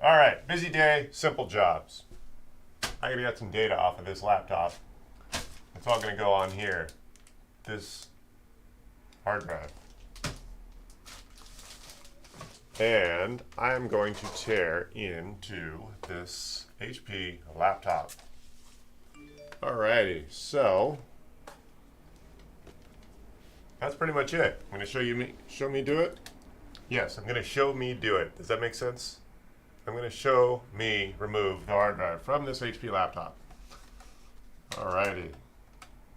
All right, busy day, simple jobs. I gotta get some data off of this laptop. It's all gonna go on here, this hard drive. And I'm going to tear into this HP laptop. Alrighty, so that's pretty much it. I'm gonna show me do it. Yes, I'm gonna show me do it. Does that make sense? I'm going to show me remove the hard drive from this HP laptop. Alrighty.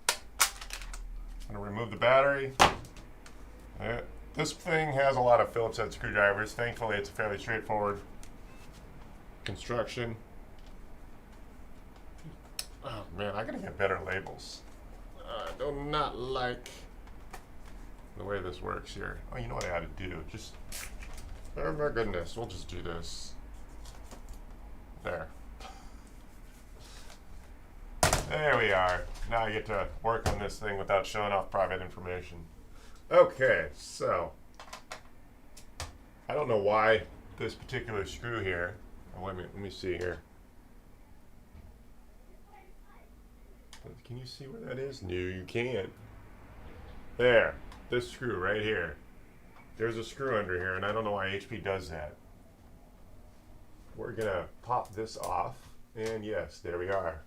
I'm going to remove the battery. This thing has a lot of Phillips head screwdrivers. Thankfully, it's a fairly straightforward construction. Oh man, I gotta get better labels. I do not like the way this works here. Oh, you know what I had to do? Just, oh my goodness, we'll just do this. There. There we are. Now I get to work on this thing without showing off private information. Okay, so I don't know why this particular screw here. Oh, let me see here. Can you see where that is? No, you can't. There. This screw right here. There's a screw under here, and I don't know why HP does that. We're gonna pop this off, and yes, there we are.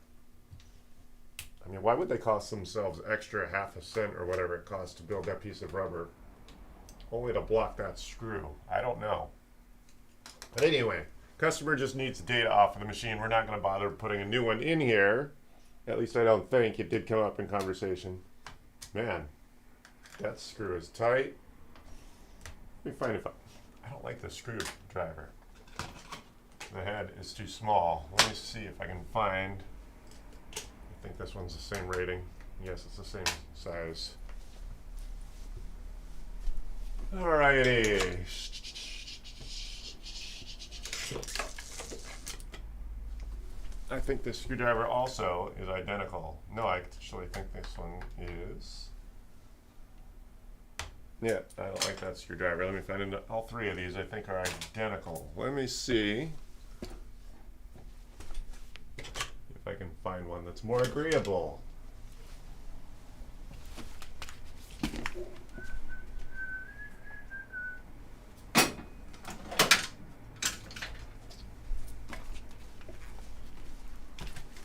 I mean, why would they cost themselves extra half a cent or whatever it costs to build that piece of rubber only to block that screw? I don't know. But anyway, customer just needs data off of the machine. We're not gonna bother putting a new one in here. At least I don't think. It did come up in conversation. Man, that screw is tight. Let me find if I don't like the screwdriver. The head is too small. Let me see if I can find. I think this one's the same rating. Yes, it's the same size. Alrighty. I think this screwdriver also is identical. No, I actually think this one is. Yeah, I don't like that screwdriver. Let me find it. All three of these I think are identical. Let me see if I can find one that's more agreeable.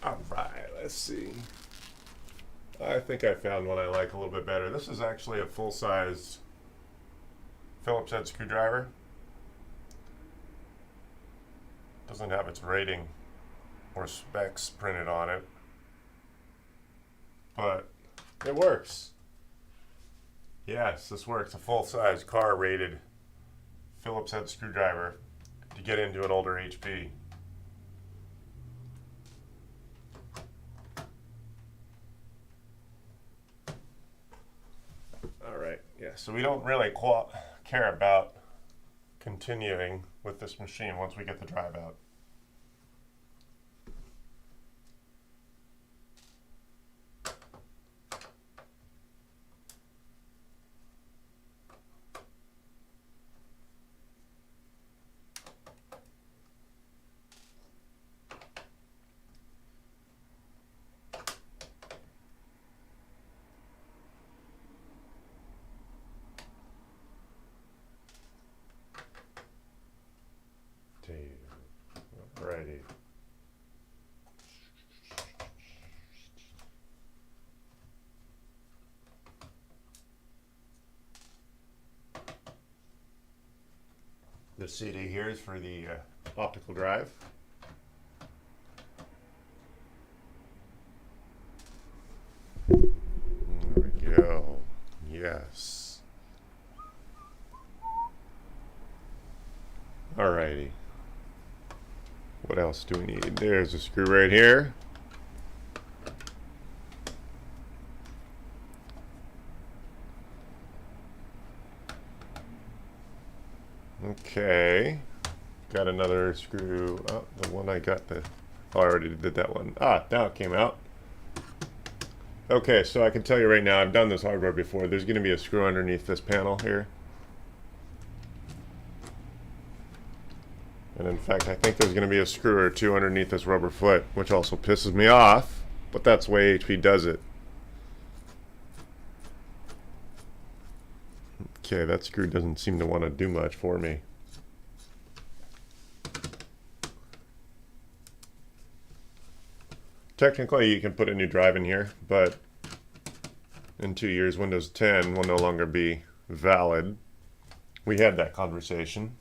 All right, let's see. I think I found one I like a little bit better. This is actually a full-size Phillips head screwdriver. Doesn't have its rating or specs printed on it, but it works. Yes, this works. A full-size car-rated Phillips head screwdriver to get into an older HP. Yeah, so we don't really care about continuing with this machine once we get the drive out. Alrighty. The CD here is for the optical drive. There we go. Yes. Alrighty. What else do we need? There's a screw right here. Okay. Got another screw. Oh, the one I got the. Oh, I already did that one. Ah, now it came out. Okay, so I can tell you right now, I've done this hardware before. There's going to be a screw underneath this panel here. And in fact, I think there's going to be a screw or two underneath this rubber foot, which also pisses me off, but that's the way HP does it. Okay, that screw doesn't seem to want to do much for me. Technically, you can put a new drive in here, but in 2 years, Windows 10 will no longer be valid. We had that conversation.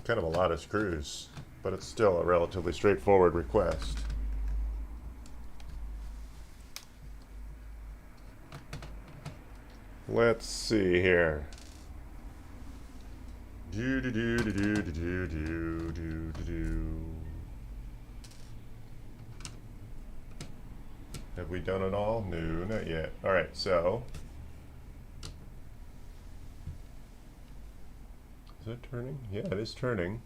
Kind of a lot of screws, but it's still a relatively straightforward request. Let's see here. Have we done it all? No, not yet. All right, so is it turning? Yeah, it is turning.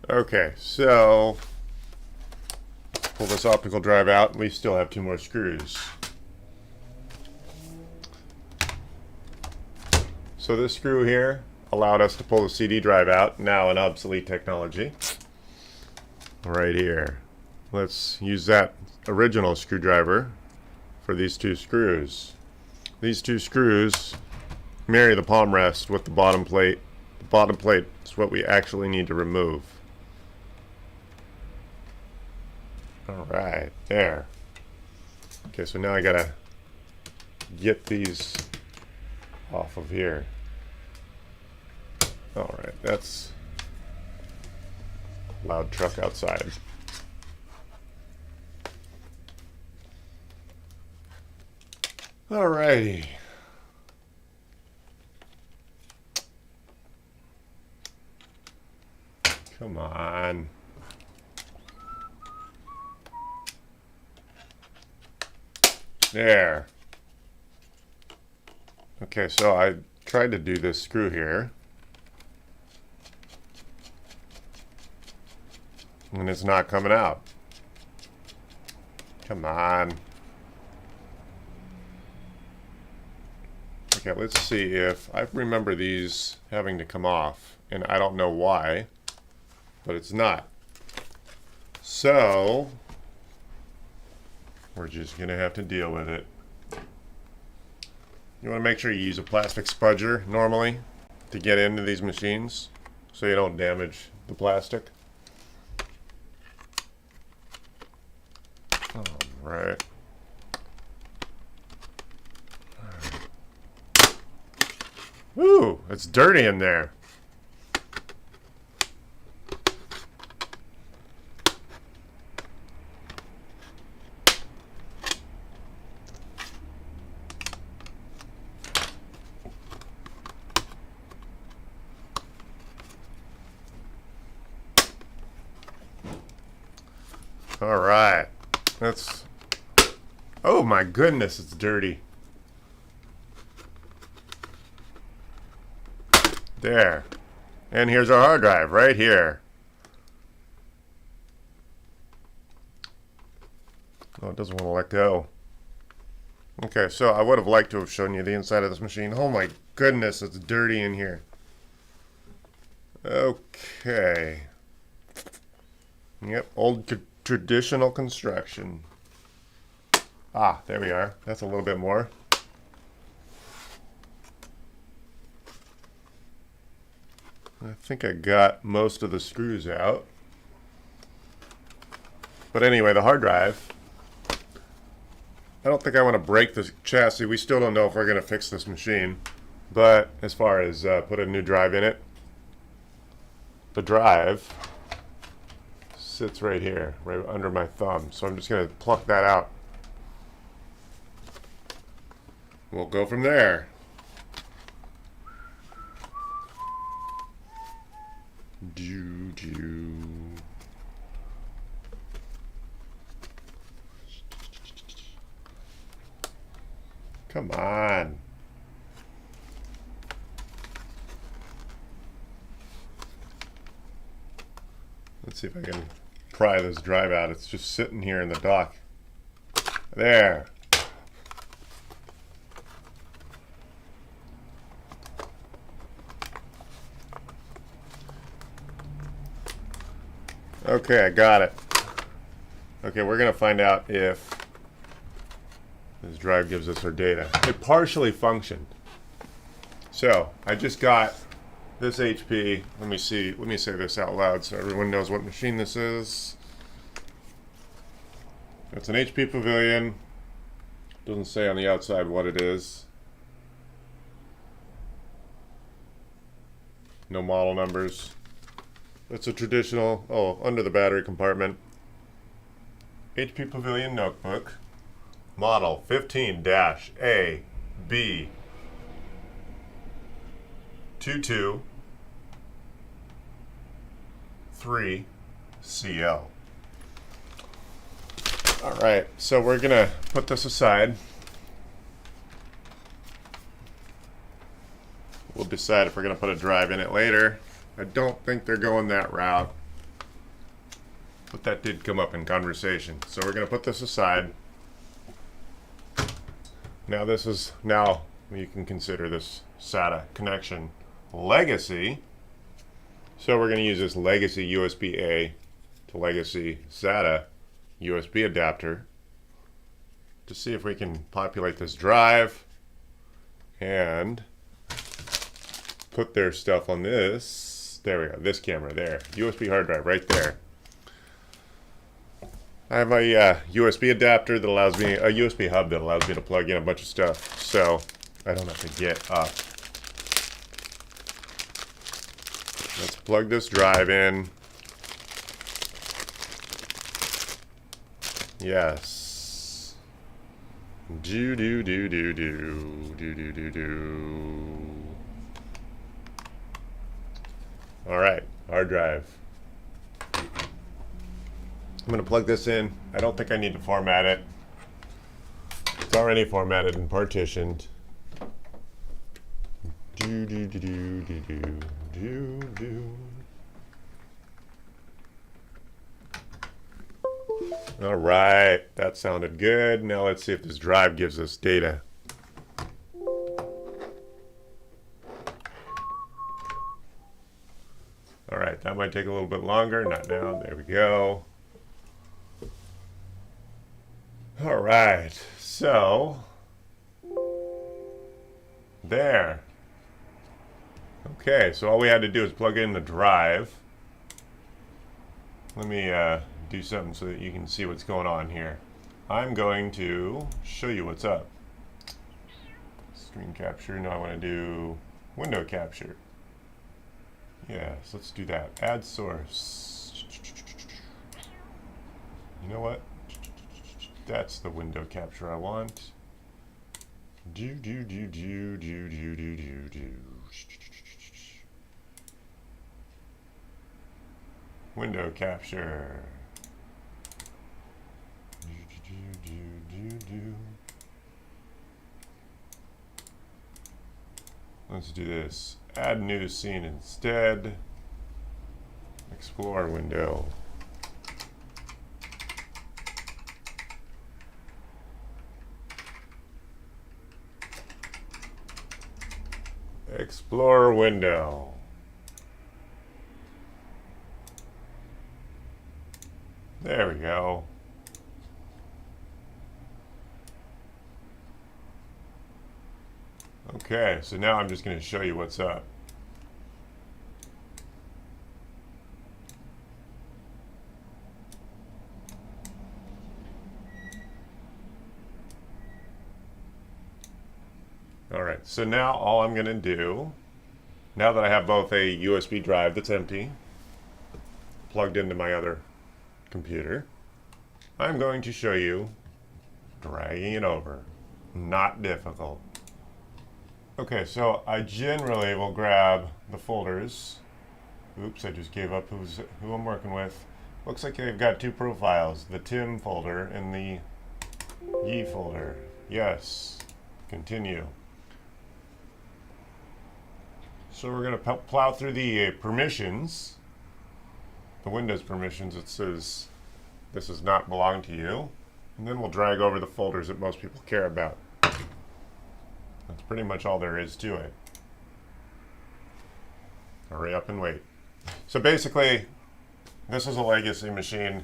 Okay, so pull this optical drive out. We still have 2 more screws. So this screw here allowed us to pull the CD drive out, now an obsolete technology. Right here. Let's use that original screwdriver for these 2 screws. These 2 screws marry the palm rest with the bottom plate. The bottom plate is what we actually need to remove. Alright, there. Okay, so now I gotta get these off of here. Alright, that's a loud truck outside. Alrighty. Come on. There. Okay, so I tried to do this screw here, and it's not coming out. Come on. Okay, let's see if I remember these having to come off, and I don't know why, but it's not. So we're just gonna have to deal with it. You want to make sure you use a plastic spudger normally to get into these machines so you don't damage the plastic. Alright. Ooh, it's dirty in there. All right, that's, oh my goodness, it's dirty. There. And here's our hard drive right here. Oh, it doesn't want to let go. Okay, so I would have liked to have shown you the inside of this machine. Oh my goodness, it's dirty in here. Okay. Yep, old traditional construction. Ah, there we are. That's a little bit more. I think I got most of the screws out. But anyway, the hard drive. I don't think I want to break the chassis. We still don't know if we're going to fix this machine. But as far as put a new drive in it, the drive sits right here, right under my thumb. So I'm just going to pluck that out. We'll go from there. Come on. Let's see if I can pry this drive out. It's just sitting here in the dock. There. Okay, I got it. Okay, we're going to find out if this drive gives us our data. It partially functioned. So, I just got this HP. Let me say this out loud so everyone knows what machine this is. It's an HP Pavilion. Doesn't say on the outside what it is. No model numbers. It's a traditional, under the battery compartment, HP Pavilion notebook, model 15-AB 223CL. Alright, so we're going to put this aside. We'll decide if we're going to put a drive in it later. I don't think they're going that route, but that did come up in conversation. So we're going to put this aside. Now you can consider this SATA connection legacy. So we're going to use this legacy USB-A to legacy SATA USB adapter to see if we can populate this drive and put their stuff on this. There we go, this camera there. USB hard drive right there. I have a USB adapter that allows me, a USB hub that allows me to plug in a bunch of stuff, so I don't have to get up. Let's plug this drive in. Yes. Do. All right, hard drive. I'm going to plug this in. I don't think I need to format it. It's already formatted and partitioned. All right, that sounded good. Now let's see if this drive gives us data. All right, that might take a little bit longer. Not now. There we go. All right, so there. Okay, so all we had to do is plug in the drive. Let me do something so that you can see what's going on here. I'm going to show you what's up. Screen capture. No, I want to do window capture. Yes, let's do that. Add source. You know what? That's the window capture I want. Window capture. Let's do this. Add new scene instead. Explore window. Explore window. There we go. Okay, so now I'm just going to show you what's up. Alright, so now all I'm going to do, now that I have both a USB drive that's empty, plugged into my other computer, I'm going to show you dragging it over. Not difficult. Okay, so I generally will grab the folders. Oops, I just gave up who I'm working with. Looks like they've got two profiles, the Tim folder and the Yi folder. Yes, continue. So we're going to plow through the permissions. the Windows permissions, it says this does not belong to you. And then we'll drag over the folders that most people care about. That's pretty much all there is to it. Hurry up and wait. So basically, this is a legacy machine.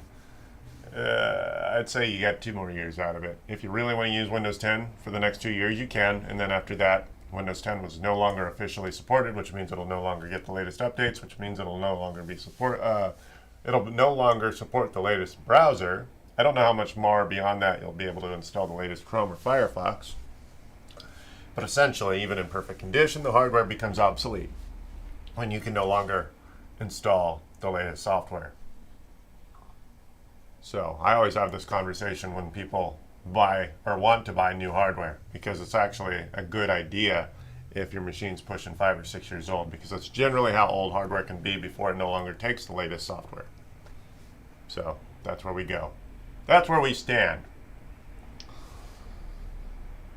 I'd say you got 2 more years out of it. If you really want to use Windows 10 for the next 2 years, you can. And then after that, Windows 10 was no longer officially supported, which means it'll no longer get the latest updates, which means it'll no longer be it'll no longer support the latest browser. I don't know how much more beyond that you'll be able to install the latest Chrome or Firefox. But essentially, even in perfect condition, the hardware becomes obsolete when you can no longer install the latest software. So I always have this conversation when people buy or want to buy new hardware, because it's actually a good idea if your machine's pushing 5 or 6 years old, because that's generally how old hardware can be before it no longer takes the latest software. So that's where we go. That's where we stand.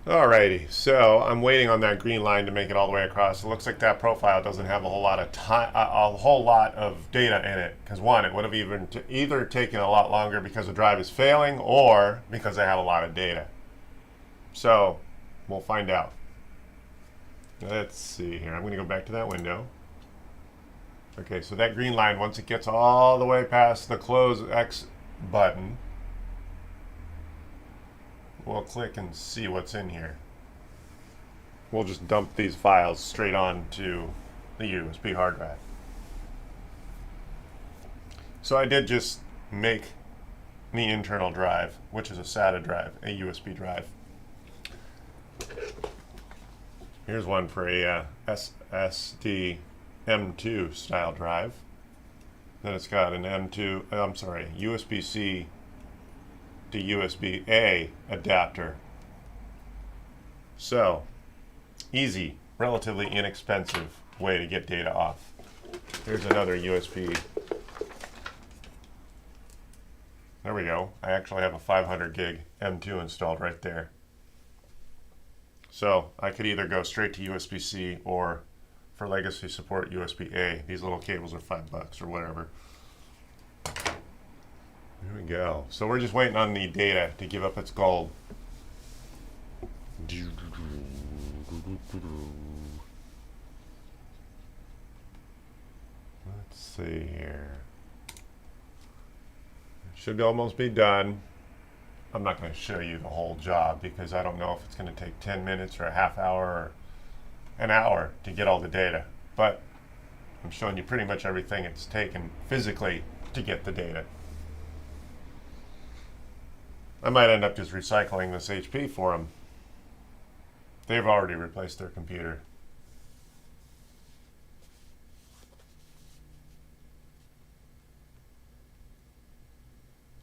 Alrighty, so I'm waiting on that green line to make it all the way across. It looks like that profile doesn't have a whole lot of time, a whole lot of data in it. Because one, it would have either taken a lot longer because the drive is failing, or because I have a lot of data. So we'll find out. Let's see here. I'm going to go back to that window. Okay, so that green line, once it gets all the way past the close X button, we'll click and see what's in here. We'll just dump these files straight onto the USB hard drive. So I did just make the internal drive, which is a SATA drive, a USB drive. Here's one for a SSD M2 style drive. Then it's got an USB-C to USB-A adapter. So, easy, relatively inexpensive way to get data off. Here's another USB. There we go. I actually have a 500 gig M2 installed right there. So I could either go straight to USB-C, or for legacy support, USB-A. These little cables are $5 or whatever. There we go. So we're just waiting on the data to give up its gold. Let's see here. It should almost be done. I'm not going to show you the whole job, because I don't know if it's going to take 10 minutes or a half hour or an hour to get all the data. But I'm showing you pretty much everything it's taken physically to get the data. I might end up just recycling this HP for them. They've already replaced their computer.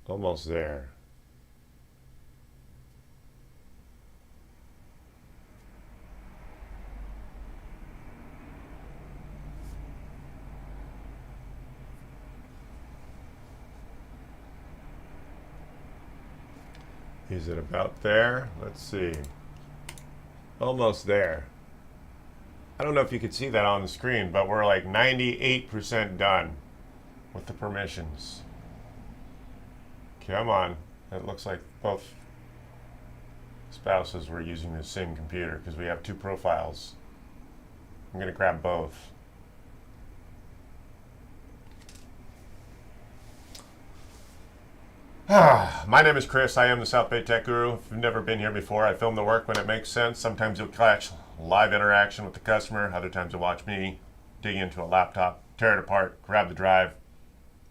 Almost there. Is it about there? Let's see. Almost there. I don't know if you could see that on the screen, but we're like 98% done with the permissions. Come on. It looks like both spouses were using the same computer, because we have 2 profiles. I'm going to grab both. My name is Chris. I am the South Bay Tech Guru. If you've never been here before, I film the work when it makes sense. Sometimes you'll catch live interaction with the customer. Other times you'll watch me dig into a laptop, tear it apart, grab the drive.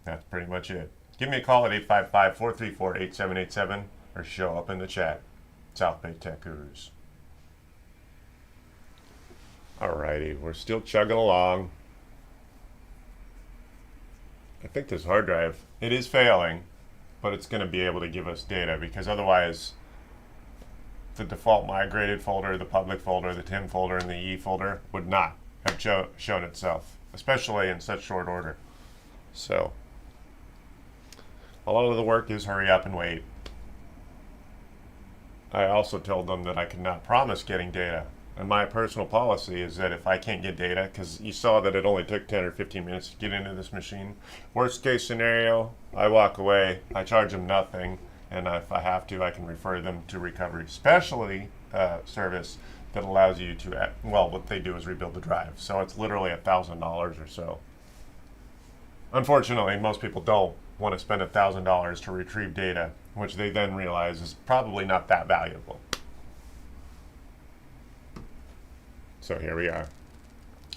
That's pretty much it. Give me a call at 855-434-8787 or show up in the chat. South Bay Tech Gurus. Alrighty, we're still chugging along. I think this hard drive, it is failing, but it's going to be able to give us data, because otherwise the default migrated folder, the public folder, the TIM folder, and the E folder would not have shown itself, especially in such short order. So a lot of the work is hurry up and wait. I also told them that I could not promise getting data And my personal policy is that if I can't get data, because you saw that it only took 10 or 15 minutes to get into this machine, worst case scenario, I walk away, I charge them nothing, and if I have to, I can refer them to recovery specialty service that allows you to, well, what they do is rebuild the drive. So it's literally $1,000 or so. Unfortunately, most people don't want to spend $1,000 to retrieve data, which they then realize is probably not that valuable. So here we are.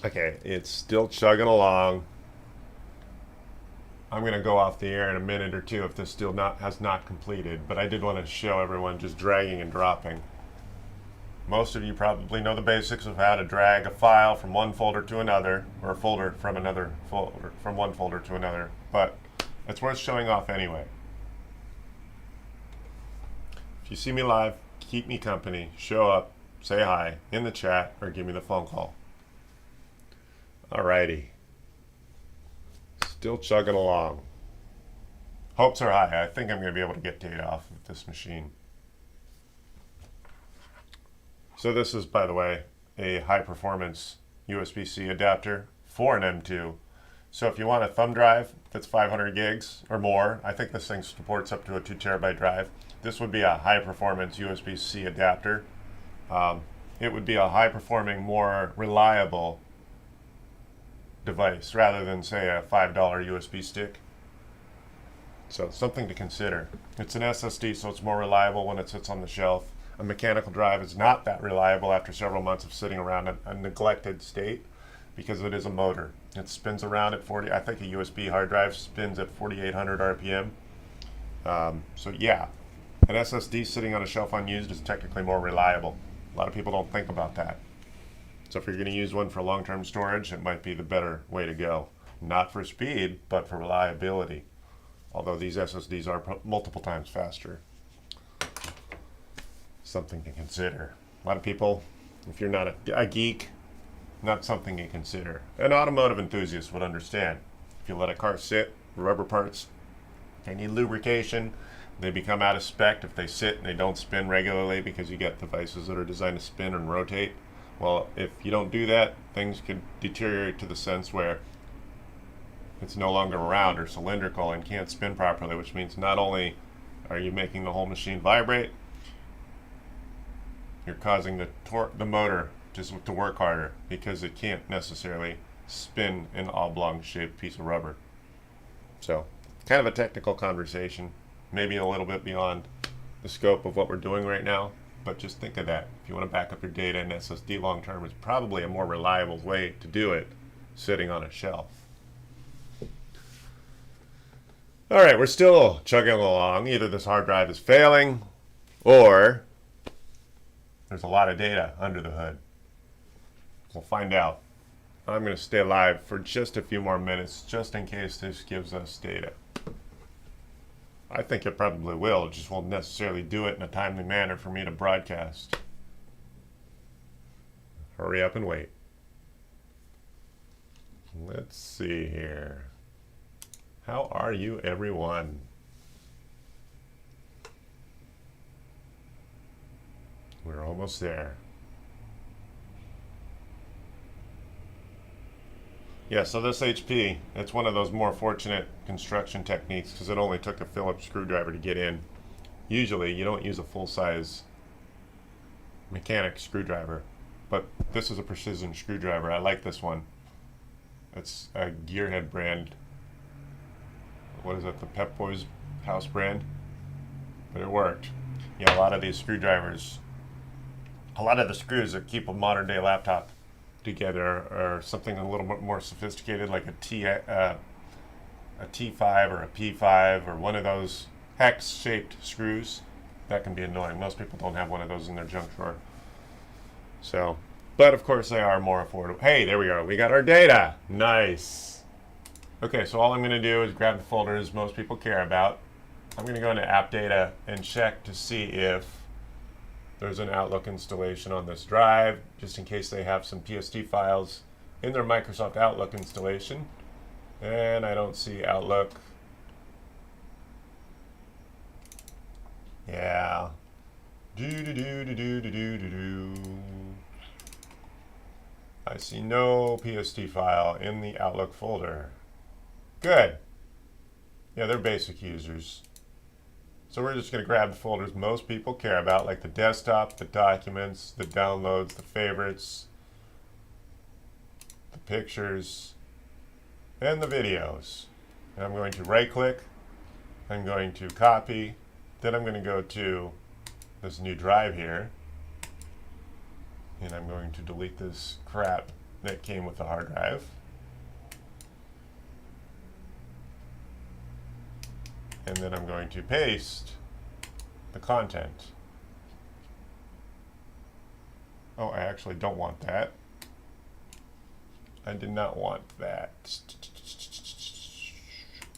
Okay, it's still chugging along. I'm going to go off the air in a minute or two if this still has not completed, but I did want to show everyone just dragging and dropping. Most of you probably know the basics of how to drag a file from one folder to another, or a folder from another folder, from one folder to another, but it's worth showing off anyway. If you see me live, keep me company, show up, say hi in the chat, or give me the phone call. Alrighty. Still chugging along. Hopes are high. I think I'm going to be able to get data off of this machine. So this is, by the way, a high-performance USB-C adapter for an M2. So if you want a thumb drive that's 500 gigs or more, I think this thing supports up to a 2 terabyte drive. This would be a high-performance USB-C adapter. It would be a high-performing, more reliable device rather than, say, a $5 USB stick. So something to consider. It's an SSD, so it's more reliable when it sits on the shelf. A mechanical drive is not that reliable after several months of sitting around in a neglected state because it is a motor. It spins around at 40, I think a USB hard drive spins at 4,800 RPM. So yeah, an SSD sitting on a shelf unused is technically more reliable. A lot of people don't think about that. So if you're going to use one for long-term storage, it might be the better way to go. Not for speed, but for reliability. Although these SSDs are multiple times faster. Something to consider. A lot of people, if you're not a geek, not something you consider. An automotive enthusiast would understand. If you let a car sit, rubber parts, they need lubrication. They become out of spec if they sit and they don't spin regularly because you get devices that are designed to spin and rotate. Well, if you don't do that, things could deteriorate to the sense where it's no longer round or cylindrical and can't spin properly, which means not only are you making the whole machine vibrate, you're causing the motor just to work harder because it can't necessarily spin an oblong-shaped piece of rubber. So, kind of a technical conversation, maybe a little bit beyond the scope of what we're doing right now, but just think of that. If you want to back up your data in SSD long-term, it's probably a more reliable way to do it sitting on a shelf. All right, we're still chugging along. Either this hard drive is failing or there's a lot of data under the hood. We'll find out. I'm going to stay live for just a few more minutes, just in case this gives us data. I think it probably will. It just won't necessarily do it in a timely manner for me to broadcast. Hurry up and wait. Let's see here. How are you, everyone? We're almost there. Yeah, so this HP, it's one of those more fortunate construction techniques because it only took a Phillips screwdriver to get in. Usually, you don't use a full-size mechanic screwdriver, but this is a precision screwdriver. I like this one. It's a Gearhead brand. What is it, the Pep Boys house brand? But it worked. Yeah, a lot of these screwdrivers, a lot of the screws that keep a modern day laptop together are something a little bit more sophisticated, like a T5 or a P5 or one of those hex-shaped screws. That can be annoying. Most people don't have one of those in their junk drawer. So, but of course they are more affordable. Hey, there we go. We got our data. Nice. Okay, so all I'm going to do is grab the folders most people care about. I'm going to go into App Data and check to see if there's an Outlook installation on this drive, just in case they have some PST files in their Microsoft Outlook installation. And I don't see Outlook. Yeah. I see no PST file in the Outlook folder. Good. Yeah, they're basic users. So we're just going to grab the folders most people care about, like the desktop, the documents, the downloads, the favorites, the pictures, and the videos. And I'm going to right click, I'm going to copy, then I'm going to go to this new drive here, and I'm going to delete this crap that came with the hard drive. And then I'm going to paste the content. Oh, I actually don't want that. I did not want that.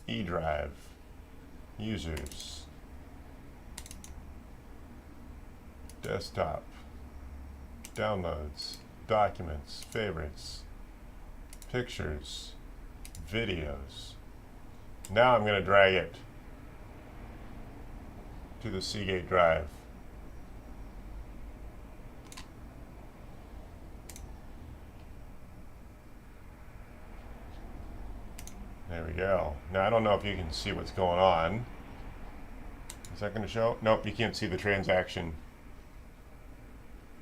E drive, users, desktop, downloads, documents, favorites, pictures, videos. Now I'm going to drag it to the Seagate drive. There we go. Now I don't know if you can see what's going on. Is that going to show? Nope, you can't see the transaction.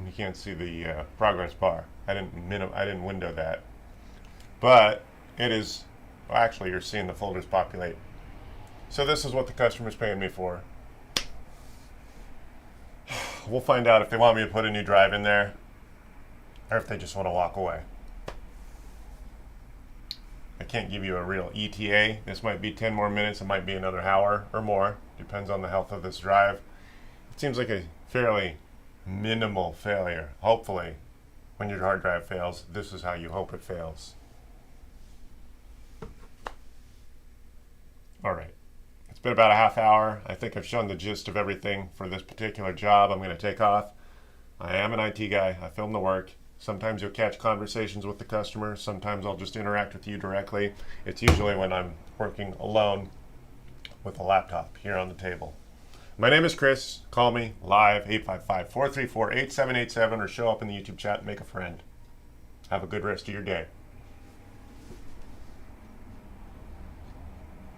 You can't see the progress bar. I didn't window that. But it is, well, actually you're seeing the folders populate. So this is what the customer's paying me for. We'll find out if they want me to put a new drive in there or if they just want to walk away. I can't give you a real ETA. This might be 10 more minutes. It might be another hour or more. Depends on the health of this drive. It seems like a fairly minimal failure. Hopefully, when your hard drive fails, this is how you hope it fails. All right. It's been about a half hour. I think I've shown the gist of everything for this particular job. I'm going to take off. I am an IT guy. I film the work. Sometimes you'll catch conversations with the customer. Sometimes I'll just interact with you directly. It's usually when I'm working alone with a laptop here on the table. My name is Chris. Call me live, 855-434-8787, or show up in the YouTube chat and make a friend. Have a good rest of your day.